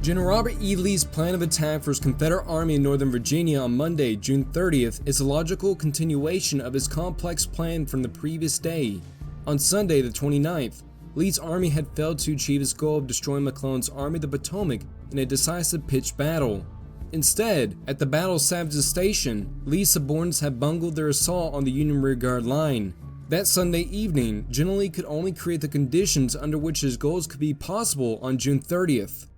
General Robert E. Lee's plan of attack for his Confederate Army in Northern Virginia on Monday, June 30th, is a logical continuation of his complex plan from the previous day. On Sunday, the 29th, Lee's army had failed to achieve his goal of destroying McClellan's Army of the Potomac in a decisive pitched battle. Instead, at the Battle of Savage's Station, Lee's subordinates had bungled their assault on the Union rearguard line. That Sunday evening, General Lee could only create the conditions under which his goals could be possible on June 30th.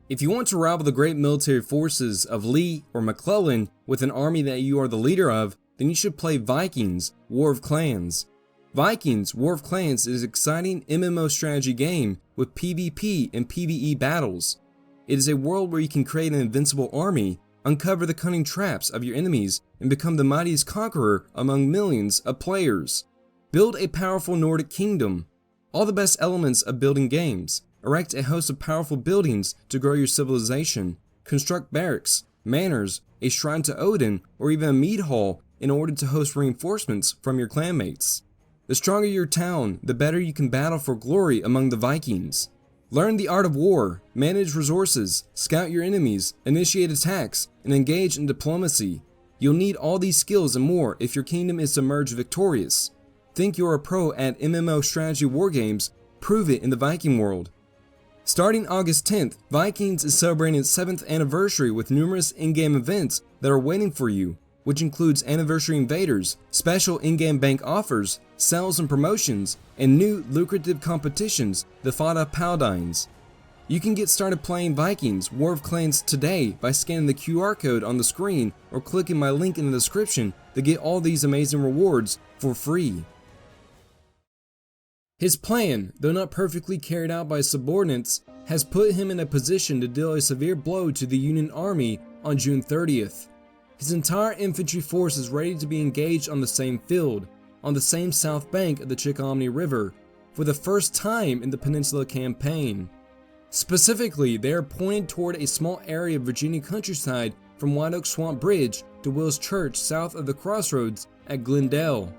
If you want to rival the great military forces of Lee or McClellan with an army that you are the leader of, then you should play Vikings War of Clans. Vikings War of Clans is an exciting MMO strategy game with PvP and PvE battles. It is a world where you can create an invincible army, uncover the cunning traps of your enemies, and become the mightiest conqueror among millions of players. Build a powerful Nordic kingdom. All the best elements of building games. Erect a host of powerful buildings to grow your civilization. Construct barracks, manors, a shrine to Odin, or even a mead hall in order to host reinforcements from your clanmates. The stronger your town, the better you can battle for glory among the Vikings. Learn the art of war, manage resources, scout your enemies, initiate attacks, and engage in diplomacy. You'll need all these skills and more if your kingdom is to emerge victorious. Think you're a pro at MMO strategy war games? Prove it in the Viking world. Starting August 10th, Vikings is celebrating its 7th anniversary with numerous in-game events that are waiting for you, which includes anniversary invaders, special in-game bank offers, sales and promotions, and new lucrative competitions, the Fada Paladins. You can get started playing Vikings War of Clans today by scanning the QR code on the screen or clicking my link in the description to get all these amazing rewards for free. His plan, though not perfectly carried out by his subordinates, has put him in a position to deal a severe blow to the Union Army on June 30th. His entire infantry force is ready to be engaged on the same field, on the same south bank of the Chickahominy River, for the first time in the Peninsula Campaign. Specifically, they are pointed toward a small area of Virginia countryside from White Oak Swamp Bridge to Will's Church south of the Crossroads at Glendale.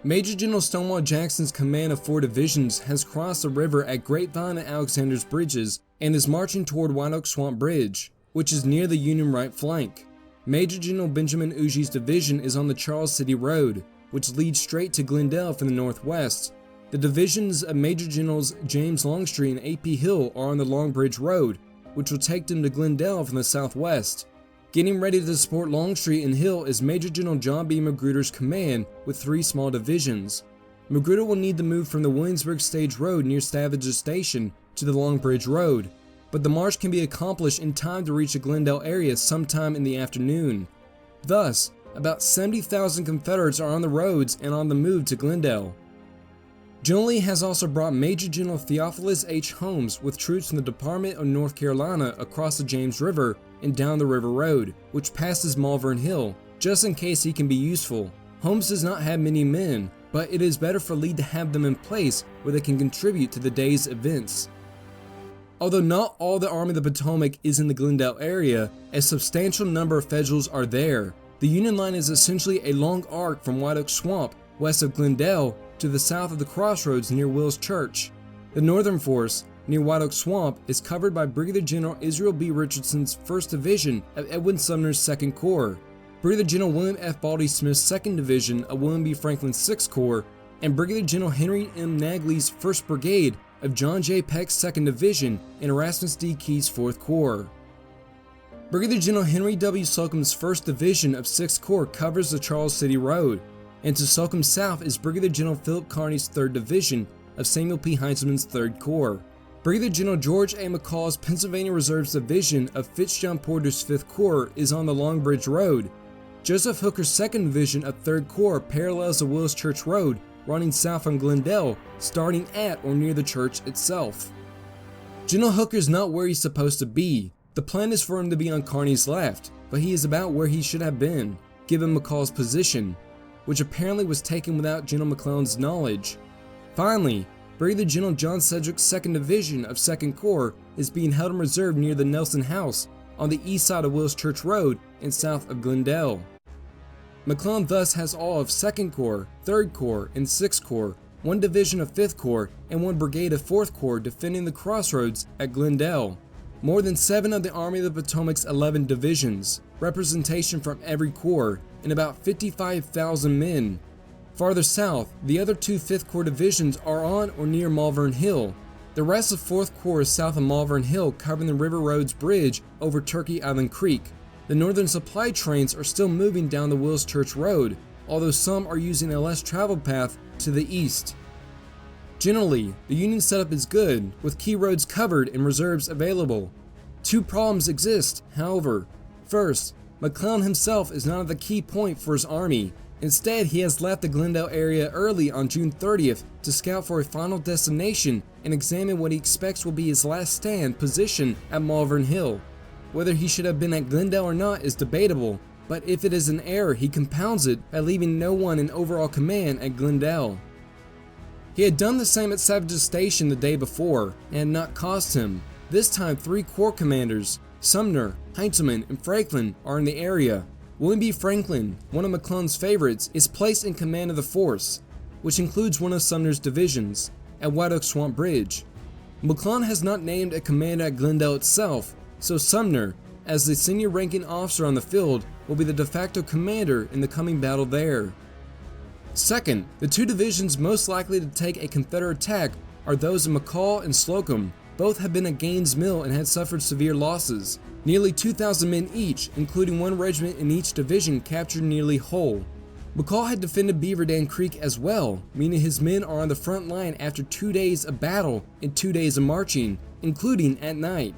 Major General Stonewall Jackson's command of 4 divisions has crossed the river at Grapevine and Alexander's Bridges and is marching toward White Oak Swamp Bridge, which is near the Union right flank. Major General Benjamin Ugee's division is on the Charles City Road, which leads straight to Glendale from the northwest. The divisions of Major Generals James Longstreet and A.P. Hill are on the Long Bridge Road, which will take them to Glendale from the southwest. Getting ready to support Longstreet and Hill is Major General John B. Magruder's command with 3 small divisions. Magruder will need to move from the Williamsburg Stage Road near Stavage's Station to the Long Bridge Road, but the march can be accomplished in time to reach the Glendale area sometime in the afternoon. Thus, about 70,000 Confederates are on the roads and on the move to Glendale. General Lee has also brought Major General Theophilus H. Holmes with troops from the Department of North Carolina across the James River and down the River Road, which passes Malvern Hill, just in case he can be useful. Holmes does not have many men, but it is better for Lee to have them in place where they can contribute to the day's events. Although not all the Army of the Potomac is in the Glendale area, a substantial number of Federals are there. The Union line is essentially a long arc from White Oak Swamp, west of Glendale, to the south of the Crossroads near Will's Church. The northern force, near White Oak Swamp, is covered by Brigadier General Israel B. Richardson's 1st Division of Edwin Sumner's 2nd Corps, Brigadier General William F. Baldy Smith's 2nd Division of William B. Franklin's 6th Corps, and Brigadier General Henry M. Nagley's 1st Brigade of John J. Peck's 2nd Division and Erasmus D. Key's 4th Corps. Brigadier General Henry W. Slocum's 1st Division of 6th Corps covers the Charles City Road, and to Slocum south is Brigadier General Philip Kearny's 3rd Division of Samuel P. Heintzelman's 3rd Corps. Brigadier General George A. McCall's Pennsylvania Reserve's Division of Fitzjohn Porter's 5th Corps is on the Long Bridge Road. Joseph Hooker's 2nd Division of 3rd Corps parallels the Wills Church Road, running south from Glendale, starting at or near the church itself. General Hooker is not where he's supposed to be. The plan is for him to be on Kearny's left, but he is about where he should have been, given McCall's position, which apparently was taken without General McClellan's knowledge. Finally, Brigadier General John Sedgwick's 2nd Division of 2nd Corps is being held in reserve near the Nelson House on the east side of Wills Church Road and south of Glendale. McClellan thus has all of 2nd Corps, 3rd Corps, and 6th Corps 1 division of 5th Corps, and 1 brigade of 4th Corps defending the Crossroads at Glendale. More than 7 of the Army of the Potomac's 11 divisions, representation from every corps, and about 55,000 men. Farther south, the other 2 5th Corps divisions are on or near Malvern Hill. The rest of 4th Corps is south of Malvern Hill, covering the River Roads Bridge over Turkey Island Creek. The northern supply trains are still moving down the Wills Church Road, although some are using a less traveled path to the east. Generally, the Union setup is good, with key roads covered and reserves available. 2 problems exist, however. First, McClellan himself is not at the key point for his army. Instead, he has left the Glendale area early on June 30th to scout for a final destination and examine what he expects will be his last stand position at Malvern Hill. Whether he should have been at Glendale or not is debatable, but if it is an error, he compounds it by leaving no one in overall command at Glendale. He had done the same at Savage's Station the day before, and had not cost him. This time 3 corps commanders, Sumner, Heintzelman, and Franklin, are in the area. William B. Franklin, one of McClellan's favorites, is placed in command of the force, which includes one of Sumner's divisions, at White Oak Swamp Bridge. McClellan has not named a commander at Glendale itself, so Sumner, as the senior ranking officer on the field, will be the de facto commander in the coming battle there. Second, the 2 divisions most likely to take a Confederate attack are those of McCall and Slocum. Both had been at Gaines Mill and had suffered severe losses. Nearly 2,000 men each, including 1 regiment in each division, captured nearly whole. McCall had defended Beaver Dam Creek as well, meaning his men are on the front line after 2 days of battle and 2 days of marching, including at night.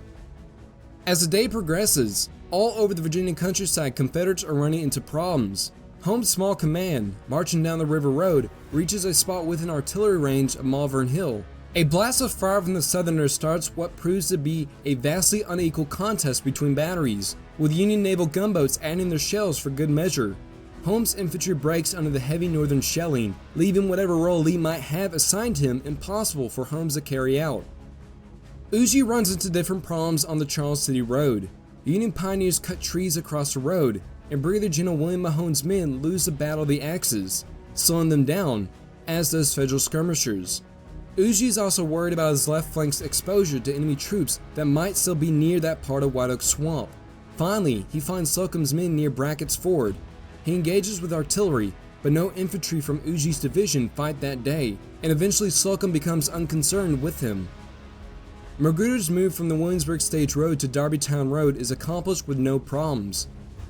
As the day progresses, all over the Virginia countryside, Confederates are running into problems. Holmes' small command, marching down the river road, reaches a spot within artillery range of Malvern Hill. A blast of fire from the Southerners starts what proves to be a vastly unequal contest between batteries, with Union naval gunboats adding their shells for good measure. Holmes' infantry breaks under the heavy northern shelling, leaving whatever role Lee might have assigned him impossible for Holmes to carry out. Ugey runs into different problems on the Charles City Road. Union pioneers cut trees across the road, and Brigadier General William Mahone's men lose the Battle of the Axes, slowing them down, as does Federal skirmishers. Ugey is also worried about his left flank's exposure to enemy troops that might still be near that part of White Oak Swamp. Finally, he finds Slocum's men near Brackett's Ford. He engages with artillery, but no infantry from Ugey's division fight that day, and eventually Slocum becomes unconcerned with him. Magruder's move from the Williamsburg Stage Road to Darbytown Road is accomplished with no problems.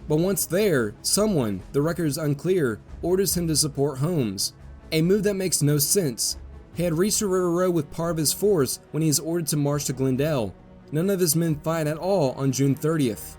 But once there, someone, the record is unclear, orders him to support Holmes, a move that makes no sense. He had reached the River Road with part of his force when he is ordered to march to Glendale. None of his men fight at all on June 30th.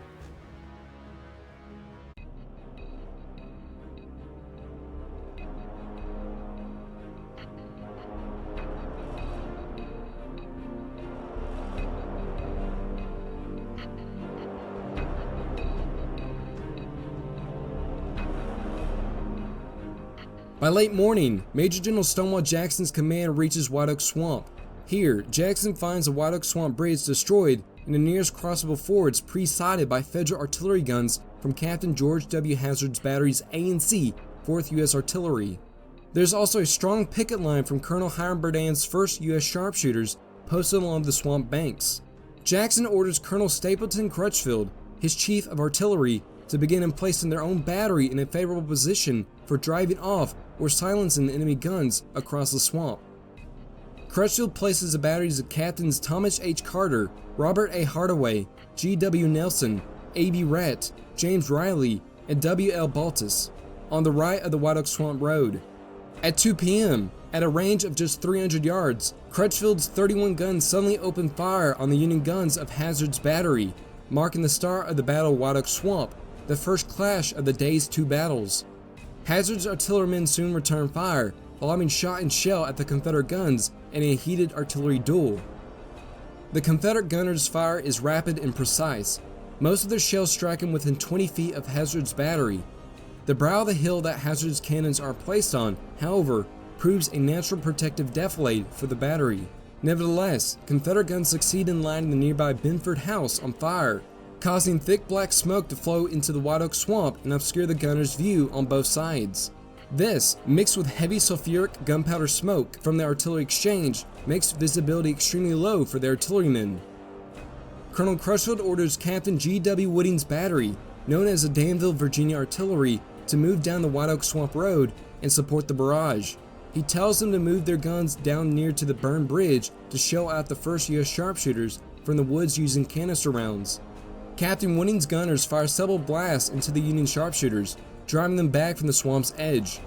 By late morning, Major General Stonewall Jackson's command reaches White Oak Swamp. Here, Jackson finds the White Oak Swamp Bridge destroyed and the nearest crossable fords pre-sighted by Federal artillery guns from Captain George W. Hazard's batteries A and C, 4th U.S. Artillery. There's also a strong picket line from Colonel Hiram Berdan's 1st U.S. Sharpshooters posted along the swamp banks. Jackson orders Colonel Stapleton Crutchfield, his chief of artillery, to begin placing their own battery in a favorable position for driving off or silencing the enemy guns across the swamp. Crutchfield places the batteries of Captains Thomas H. Carter, Robert A. Hardaway, G. W. Nelson, A. B. Ratt, James Riley, and W. L. Baltus on the right of the White Oak Swamp Road. At 2 p.m., at a range of just 300 yards, Crutchfield's 31 guns suddenly open fire on the Union guns of Hazard's battery, marking the start of the Battle of White Oak Swamp, the first clash of the day's 2 battles. Hazard's artillerymen soon return fire, lobbing shot and shell at the Confederate guns in a heated artillery duel. The Confederate gunners' fire is rapid and precise, most of their shells striking within 20 feet of Hazard's battery. The brow of the hill that Hazard's cannons are placed on, however, proves a natural protective defilade for the battery. Nevertheless, Confederate guns succeed in lighting the nearby Benford House on fire, causing thick black smoke to flow into the White Oak Swamp and obscure the gunners' view on both sides. This, mixed with heavy sulfuric gunpowder smoke from the artillery exchange, makes visibility extremely low for the artillerymen. Colonel Crutchfield orders Captain G.W. Whitting's battery, known as the Danville, Virginia Artillery, to move down the White Oak Swamp Road and support the barrage. He tells them to move their guns down near to the burned bridge to shell out the 1st U.S. sharpshooters from the woods using canister rounds. Captain Whitting's gunners fire several blasts into the Union sharpshooters, driving them back from the swamp's edge.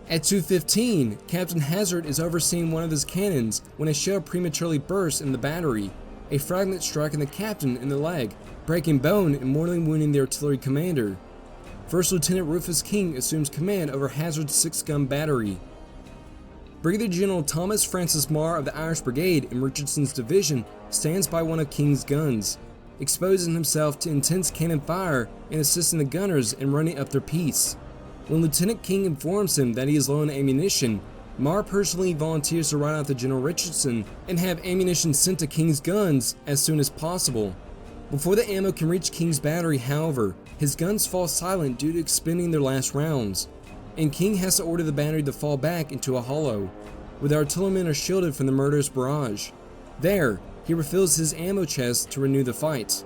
At 2:15, Captain Hazard is overseeing one of his cannons when a shell prematurely bursts in the battery, a fragment striking the captain in the leg, breaking bone and mortally wounding the artillery commander. First Lieutenant Rufus King assumes command over Hazard's 6-gun battery. Brigadier General Thomas Francis Marr of the Irish Brigade in Richardson's division stands by one of King's guns, exposing himself to intense cannon fire and assisting the gunners in running up their piece. When Lieutenant King informs him that he is low on ammunition, Marr personally volunteers to ride out to General Richardson and have ammunition sent to King's guns as soon as possible. Before the ammo can reach King's battery, however, his guns fall silent due to expending their last rounds, and King has to order the battery to fall back into a hollow, where the artillerymen are shielded from the murderous barrage. There, he refills his ammo chest to renew the fight.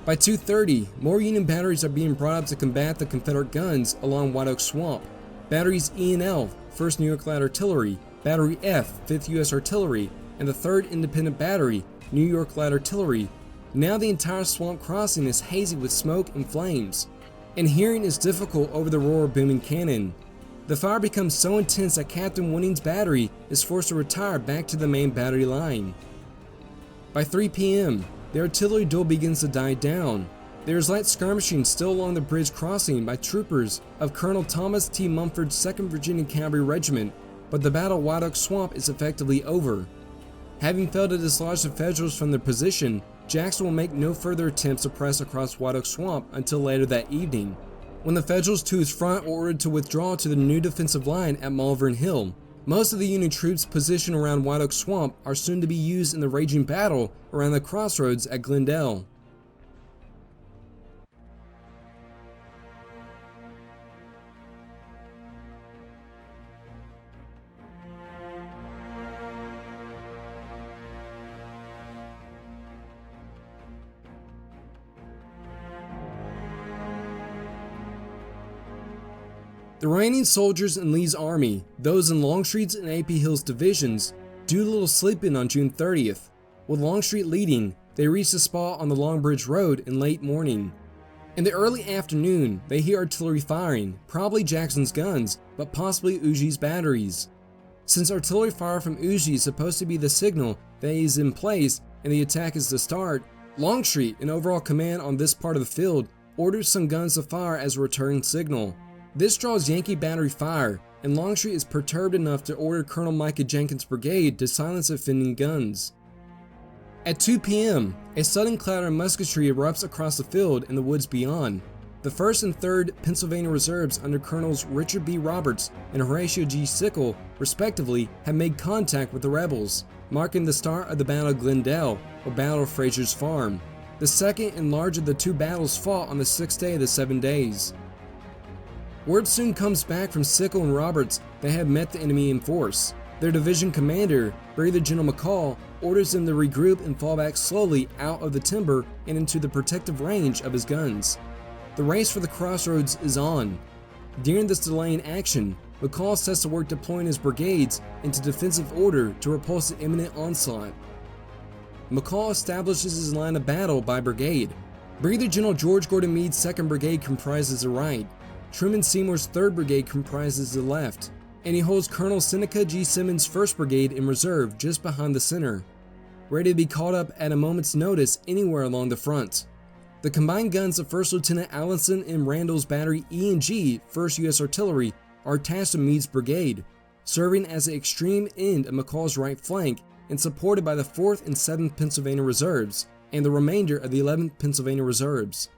By 2:30, more Union batteries are being brought up to combat the Confederate guns along White Oak Swamp. Batteries E and L, 1st New York Light Artillery, Battery F, 5th U.S. Artillery, and the 3rd Independent Battery, New York Light Artillery. Now the entire swamp crossing is hazy with smoke and flames, and hearing is difficult over the roar of booming cannon. The fire becomes so intense that Captain Whitting's battery is forced to retire back to the main battery line. By 3 p.m., the artillery duel begins to die down. There is light skirmishing still along the bridge crossing by troopers of Colonel Thomas T. Mumford's 2nd Virginia Cavalry Regiment, but the Battle of White Oak Swamp is effectively over. Having failed to dislodge the Federals from their position, Jackson will make no further attempts to press across White Oak Swamp until later that evening, when the Federals to his front were ordered to withdraw to the new defensive line at Malvern Hill. Most of the Union troops positioned around White Oak Swamp are soon to be used in the raging battle around the Crossroads at Glendale. The remaining soldiers in Lee's army, those in Longstreet's and A.P. Hill's divisions, do little sleeping on June 30th. With Longstreet leading, they reach the spot on the Long Bridge Road in late morning. In the early afternoon, they hear artillery firing, probably Jackson's guns, but possibly Ugé's batteries. Since artillery fire from Ugé is supposed to be the signal that he is in place and the attack is to start, Longstreet, in overall command on this part of the field, orders some guns to fire as a return signal. This draws Yankee battery fire, and Longstreet is perturbed enough to order Colonel Micah Jenkins' brigade to silence offending guns. At 2 p.m., a sudden cloud of musketry erupts across the field and the woods beyond. The 1st and 3rd Pennsylvania Reserves under Colonels Richard B. Roberts and Horatio G. Sickle, respectively, have made contact with the rebels, marking the start of the Battle of Glendale, or Battle of Frazier's Farm, the second and larger of the 2 battles fought on the 6th day of the 7 days. Word soon comes back from Sickle and Roberts that have met the enemy in force. Their division commander, Brigadier General McCall, orders them to regroup and fall back slowly out of the timber and into the protective range of his guns. The race for the Crossroads is on. During this delay in action, McCall sets to work deploying his brigades into defensive order to repulse the imminent onslaught. McCall establishes his line of battle by brigade. Brigadier General George Gordon Mead's 2nd Brigade comprises the right. Truman Seymour's 3rd Brigade comprises the left, and he holds Colonel Seneca G. Simmons' 1st Brigade in reserve just behind the center, ready to be called up at a moment's notice anywhere along the front. The combined guns of 1st Lieutenant Allenson and Randall's Battery E and G, 1st U.S. Artillery, are attached to Meade's brigade, serving as the extreme end of McCall's right flank and supported by the 4th and 7th Pennsylvania Reserves and the remainder of the 11th Pennsylvania Reserves.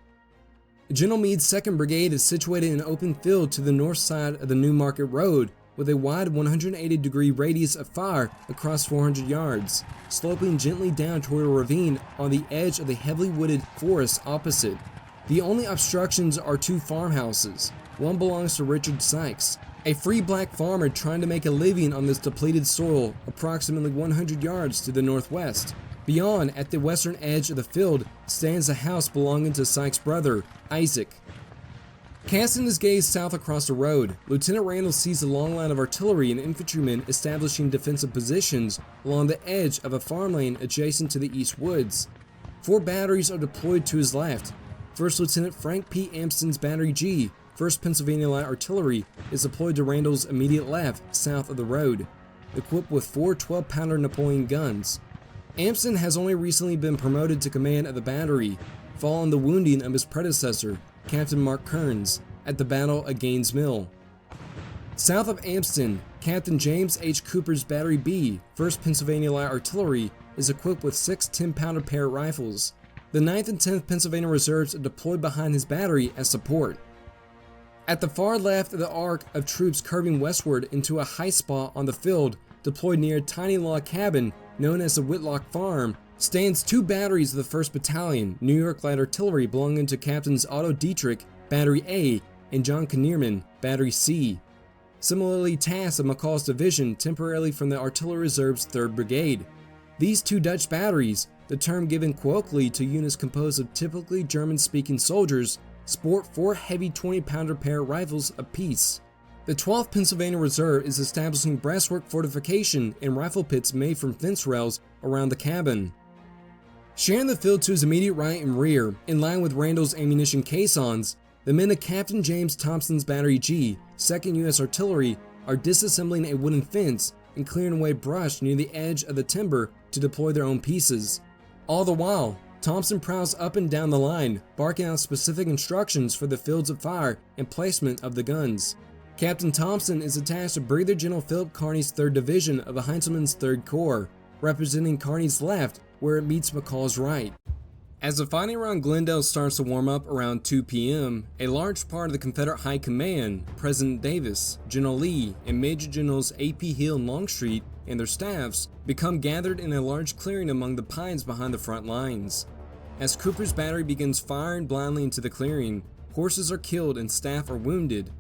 General Meade's 2nd Brigade is situated in an open field to the north side of the New Market Road with a wide 180-degree radius of fire across 400 yards, sloping gently down toward a ravine on the edge of the heavily wooded forest opposite. The only obstructions are 2 farmhouses. One belongs to Richard Sykes, a free black farmer trying to make a living on this depleted soil approximately 100 yards to the northwest. Beyond, at the western edge of the field, stands a house belonging to Sykes' brother, Isaac. Casting his gaze south across the road, Lieutenant Randall sees a long line of artillery and infantrymen establishing defensive positions along the edge of a farm lane adjacent to the east woods. 4 batteries are deployed to his left. First Lieutenant Frank P. Amston's Battery G, 1st Pennsylvania Light Artillery, is deployed to Randall's immediate left, south of the road, equipped with 4 12-pounder Napoleon guns. Amston has only recently been promoted to command of the battery, following the wounding of his predecessor, Captain Mark Kearns, at the Battle of Gaines' Mill. South of Amston, Captain James H. Cooper's Battery B, 1st Pennsylvania Light Artillery, is equipped with 6 10-pounder Parrott rifles. The 9th and 10th Pennsylvania Reserves are deployed behind his battery as support. At the far left of the arc of troops curving westward into a high spot on the field, deployed near a tiny log cabin known as the Whitlock Farm, stands 2 batteries of the 1st Battalion, New York Light Artillery, belonging to Captains Otto Dietrich, Battery A, and John Knierman, Battery C. Similarly tasked of McCall's division temporarily from the Artillery Reserve's 3rd Brigade. These 2 Dutch batteries, the term given colloquially to units composed of typically German-speaking soldiers, sport 4 heavy 20-pounder Parrott rifles apiece. The 12th Pennsylvania Reserve is establishing breastwork fortification and rifle pits made from fence rails around the cabin. Sharing the field to his immediate right and rear, in line with Randall's ammunition caissons, the men of Captain James Thompson's Battery G, 2nd U.S. Artillery, are disassembling a wooden fence and clearing away brush near the edge of the timber to deploy their own pieces. All the while, Thompson prowls up and down the line, barking out specific instructions for the fields of fire and placement of the guns. Captain Thompson is attached to Brigadier General Philip Kearny's 3rd Division of the Heintzelman's 3rd Corps, representing Kearny's left where it meets McCall's right. As the fighting around Glendale starts to warm up around 2 p.m., a large part of the Confederate High Command, President Davis, General Lee, and Major Generals A.P. Hill and Longstreet and their staffs become gathered in a large clearing among the pines behind the front lines. As Cooper's battery begins firing blindly into the clearing, horses are killed and staff are wounded.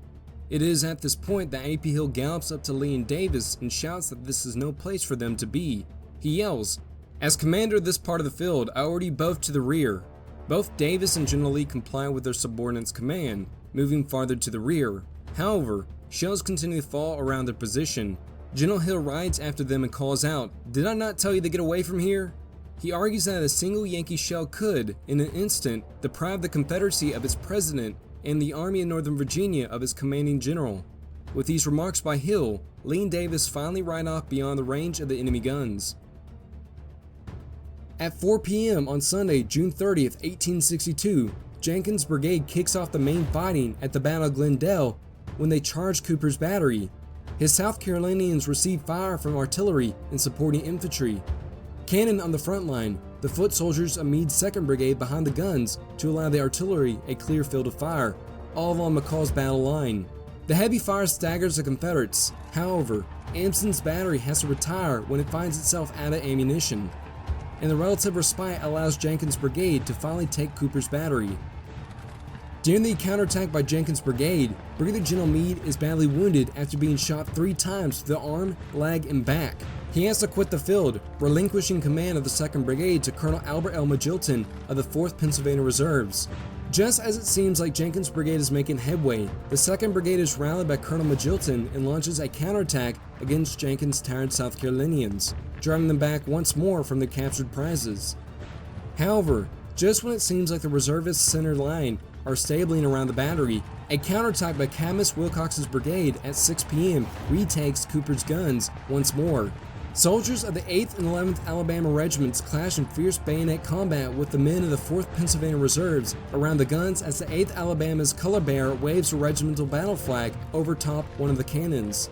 It is at this point that A.P. Hill gallops up to Lee and Davis and shouts that this is no place for them to be. He yells, "As commander of this part of the field, I order you both to the rear." Both Davis and General Lee comply with their subordinates' command, moving farther to the rear. However, shells continue to fall around their position. General Hill rides after them and calls out, "Did I not tell you to get away from here?" He argues that a single Yankee shell could, in an instant, deprive the Confederacy of its president and the Army of Northern Virginia of its commanding general. With these remarks by Hill, Lee and Davis finally ride off beyond the range of the enemy guns. At 4 p.m. on Sunday, June 30th, 1862, Jenkins' brigade kicks off the main fighting at the Battle of Glendale when they charge Cooper's battery. His South Carolinians receive fire from artillery and supporting infantry. Cannon on the front line, the foot soldiers of Mead's 2nd Brigade behind the guns to allow the artillery a clear field of fire, all along McCall's battle line. The heavy fire staggers the Confederates. However, Amston's battery has to retire when it finds itself out of ammunition, and the relative respite allows Jenkins' brigade to finally take Cooper's battery. During the counterattack by Jenkins' brigade, Brigadier General Mead is badly wounded after being shot 3 times through the arm, leg, and back. He has to quit the field, relinquishing command of the 2nd Brigade to Colonel Albert L. Magilton of the 4th Pennsylvania Reserves. Just as it seems like Jenkins' brigade is making headway, the 2nd Brigade is rallied by Colonel Magilton and launches a counterattack against Jenkins' tired South Carolinians, driving them back once more from their captured prizes. However, just when it seems like the reservists' center line are stabling around the battery, a counterattack by Cadmus Wilcox's brigade at 6 p.m. retakes Cooper's guns once more. Soldiers of the 8th and 11th Alabama regiments clash in fierce bayonet combat with the men of the 4th Pennsylvania Reserves around the guns as the 8th Alabama's color bearer waves a regimental battle flag over top one of the cannons.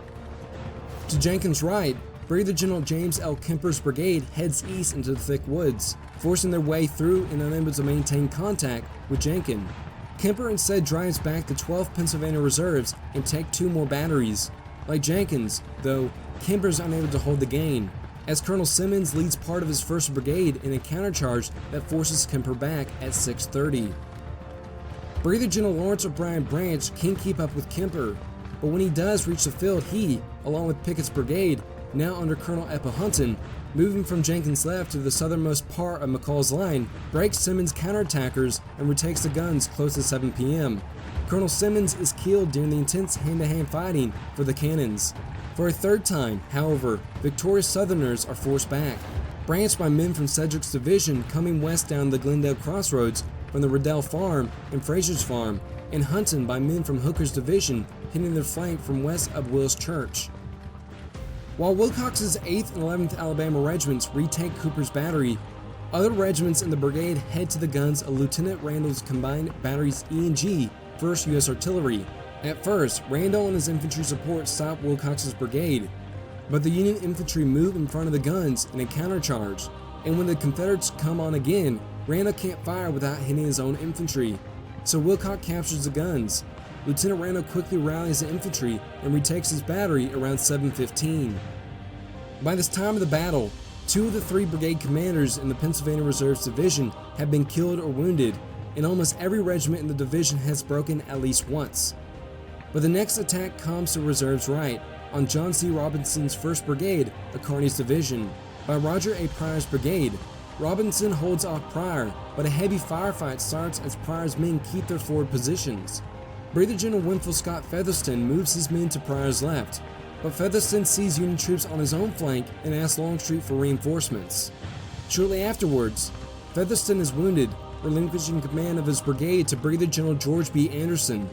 To Jenkins' right, Brigadier General James L. Kemper's brigade heads east into the thick woods, forcing their way through and unable to maintain contact with Jenkins. Kemper instead drives back the 12th Pennsylvania Reserves and take 2 more batteries. Like Jenkins, though, Kemper is unable to hold the gain, as Colonel Simmons leads part of his 1st Brigade in a countercharge that forces Kemper back at 6:30. Brigadier General Lawrence O'Brien Branch can't keep up with Kemper, but when he does reach the field, he, along with Pickett's brigade, now under Colonel Epahunton, moving from Jenkins' left to the southernmost part of McCall's line, breaks Simmons' counterattackers and retakes the guns close to 7 p.m. Colonel Simmons is killed during the intense hand-to-hand fighting for the cannons. For a third time, however, victorious Southerners are forced back. Branched by men from Sedgwick's division coming west down the Glendale Crossroads from the Riddell Farm and Frazier's Farm, and Hunton by men from Hooker's division hitting their flank from west of Will's Church. While Wilcox's 8th and 11th Alabama regiments retake Cooper's battery, other regiments in the brigade head to the guns of Lieutenant Randall's combined batteries E and G, 1st U.S. Artillery. At first, Randall and his infantry support stop Wilcox's brigade, but the Union infantry move in front of the guns in a countercharge, and when the Confederates come on again, Randall can't fire without hitting his own infantry, so Wilcox captures the guns. Lieutenant Randall quickly rallies the infantry and retakes his battery around 7:15. By this time of the battle, 2 of the 3 brigade commanders in the Pennsylvania Reserves Division have been killed or wounded, and almost every regiment in the division has broken at least once. But the next attack comes to Reserve's right, on John C. Robinson's 1st Brigade of Kearny's division, by Roger A. Pryor's brigade. Robinson holds off Pryor, but a heavy firefight starts as Pryor's men keep their forward positions. Brigadier General Winfield Scott Featherston moves his men to Pryor's left, but Featherston sees Union troops on his own flank and asks Longstreet for reinforcements. Shortly afterwards, Featherston is wounded, relinquishing command of his brigade to Brigadier General George B. Anderson.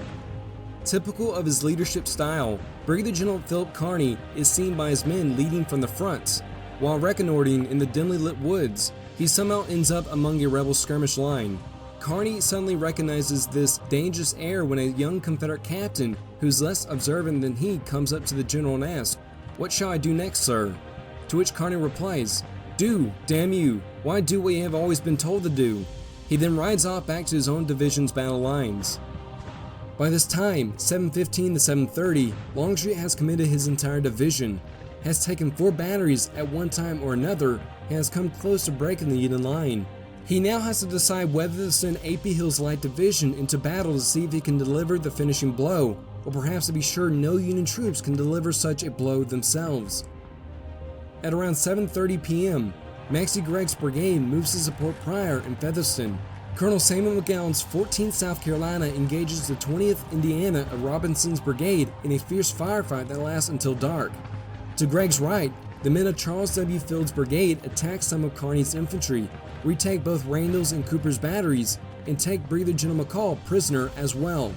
Typical of his leadership style, Brigadier General Philip Kearny is seen by his men leading from the front. While reconnoitering in the dimly lit woods, he somehow ends up among a rebel skirmish line. Kearny suddenly recognizes this dangerous air when a young Confederate captain who's less observant than he comes up to the general and asks, "What shall I do next, sir?" To which Kearny replies, "Do, damn you, why do what you have always been told to do?" He then rides off back to his own division's battle lines. By this time, 7:15 to 7:30, Longstreet has committed his entire division, has taken 4 batteries at one time or another, and has come close to breaking the Union line. He now has to decide whether to send A.P. Hill's Light Division into battle to see if he can deliver the finishing blow, or perhaps to be sure no Union troops can deliver such a blow themselves. At around 7:30 p.m., Maxcy Gregg's brigade moves to support Pryor and Featherston. Colonel Samuel McGowan's 14th South Carolina engages the 20th Indiana of Robinson's brigade in a fierce firefight that lasts until dark. To Gregg's right, the men of Charles W. Field's brigade attack some of Kearny's infantry, retake both Randall's and Cooper's batteries, and take Brigadier General McCall prisoner as well.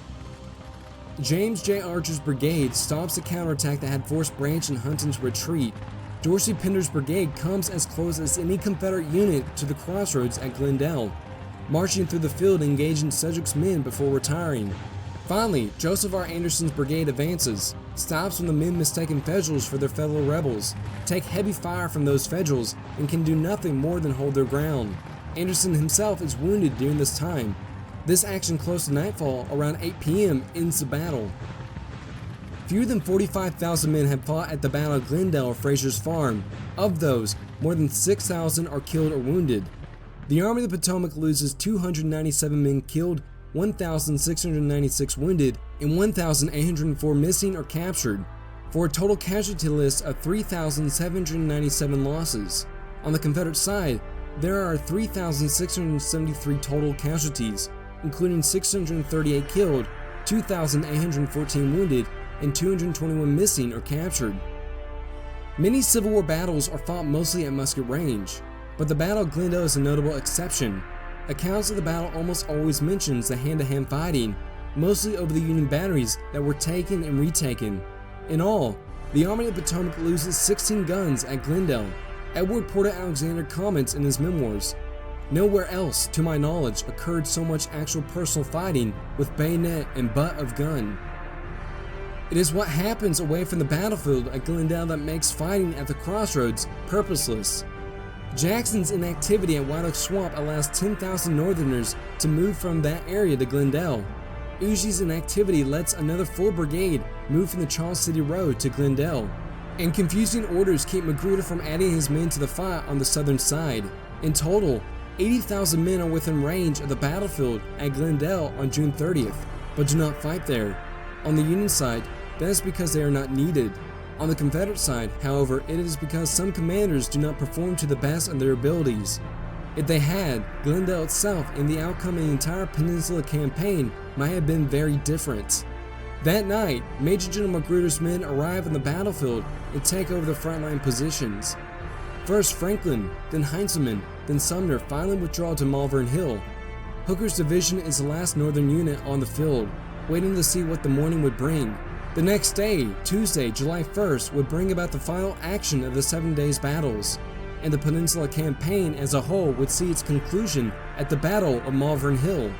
James J. Archer's brigade stops the counterattack that had forced Branch and Hunton's retreat. Dorsey Pender's brigade comes as close as any Confederate unit to the crossroads at Glendale, marching through the field and engaging Sedgwick's men before retiring. Finally, Joseph R. Anderson's brigade advances, stops when the men mistaken Federals for their fellow rebels, take heavy fire from those Federals, and can do nothing more than hold their ground. Anderson himself is wounded during this time. This action close to nightfall, around 8 p.m., ends the battle. Fewer than 45,000 men have fought at the Battle of Glendale or Frazier's Farm. Of those, more than 6,000 are killed or wounded. The Army of the Potomac loses 297 men killed, 1,696 wounded, and 1,804 missing or captured, for a total casualty list of 3,797 losses. On the Confederate side, there are 3,673 total casualties, including 638 killed, 2,814 wounded, and 221 missing or captured. Many Civil War battles are fought mostly at musket range, but the Battle of Glendale is a notable exception. Accounts of the battle almost always mentions the hand-to-hand fighting, mostly over the Union batteries that were taken and retaken. In all, the Army of the Potomac loses 16 guns at Glendale. Edward Porter Alexander comments in his memoirs, "Nowhere else, to my knowledge, occurred so much actual personal fighting with bayonet and butt of gun." It is what happens away from the battlefield at Glendale that makes fighting at the crossroads purposeless. Jackson's inactivity at White Oak Swamp allows 10,000 Northerners to move from that area to Glendale. Uji's inactivity lets another full brigade move from the Charles City Road to Glendale. And confusing orders keep Magruder from adding his men to the fight on the southern side. In total, 80,000 men are within range of the battlefield at Glendale on June 30th, but do not fight there. On the Union side, that is because they are not needed. On the Confederate side, however, it is because some commanders do not perform to the best of their abilities. If they had, Glendale itself and the outcome of the entire Peninsula campaign might have been very different. That night, Major General Magruder's men arrive on the battlefield and take over the frontline positions. First Franklin, then Heintzelman, then Sumner finally withdraw to Malvern Hill. Hooker's division is the last Northern unit on the field, waiting to see what the morning would bring. The next day, Tuesday, July 1st, would bring about the final action of the 7 days battles, and the Peninsula campaign as a whole would see its conclusion at the Battle of Malvern Hill.